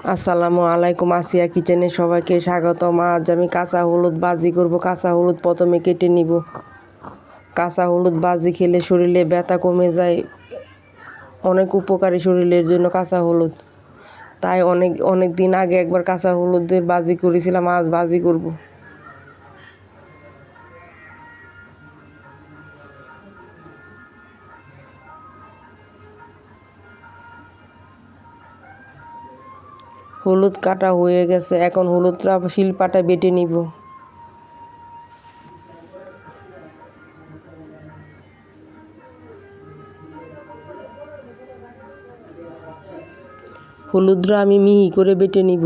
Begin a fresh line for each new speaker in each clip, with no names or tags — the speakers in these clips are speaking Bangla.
আসসালামু আলাইকুম, আসিয়া কিচেনে সবাইকে স্বাগতম। আজ আমি কাঁচা হলুদ ভাজি করব। কাঁচা হলুদ প্রথমে কেটে নিব। কাঁচা হলুদ ভাজি খেলে শরীরে ব্যথা কমে যায়, অনেক উপকারী শরীরের জন্য কাঁচা হলুদ। তাই অনেক দিন আগে একবার কাঁচা হলুদের ভাজি করেছিলাম, আজ ভাজি করব। হলুদ কাটা হয়ে গেছে, এখন হলুদটা শিলপাটায় বেটে নিব। হলুদটা আমি মিহি করে বেটে নিব।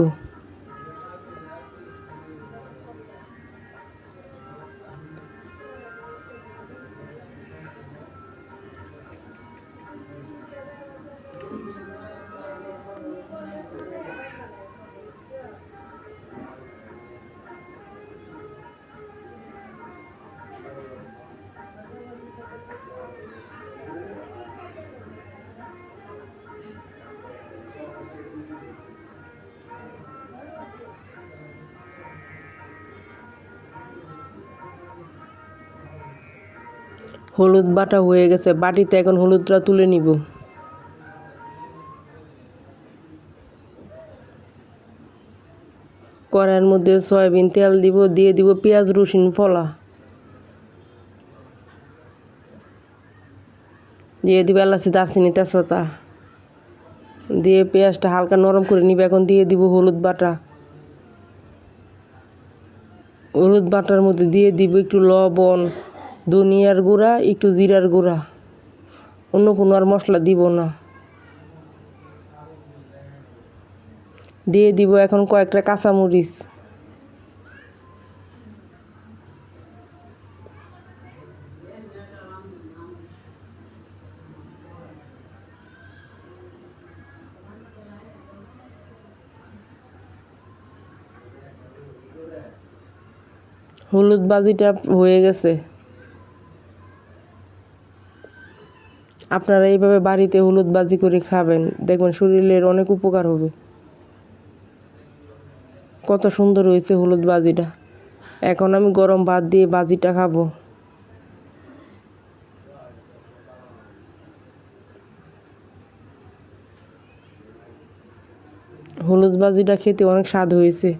হলুদ বাটা হয়ে গেছে, বাটিতে এখন হলুদটা তুলে নিব। কড়াইয়ের মধ্যে সয়াবিন তেল দিব, দিয়ে দিব পেঁয়াজ রসুন ফলা, দিয়ে দিব এলাচি দারচিনি তেজপাতা, দিয়ে পেঁয়াজটা হালকা নরম করে নিব। এখন দিয়ে দিব হলুদ বাটা। হলুদ বাটার মধ্যে দিয়ে দিব একটু লবণ, ধনিয়ার গুঁড়া, একটু জিরার গুঁড়া, অন্য কোনো আর মশলা দিব না। দিয়ে দিব এখন কয়েকটা কাঁচামরিচ। হলুদ ভাজিটা হয়ে গেছে। আপনারা এইভাবে বাড়িতে হলুদ ভাজি করে খাবেন, দেখবেন শরীরের অনেক উপকার হবে। কত সুন্দর হয়েছে হলুদ ভাজিটা। এখন আমি গরম ভাত দিয়ে ভাজিটা খাবো। হলুদ ভাজিটা খেতে অনেক স্বাদ হয়েছে।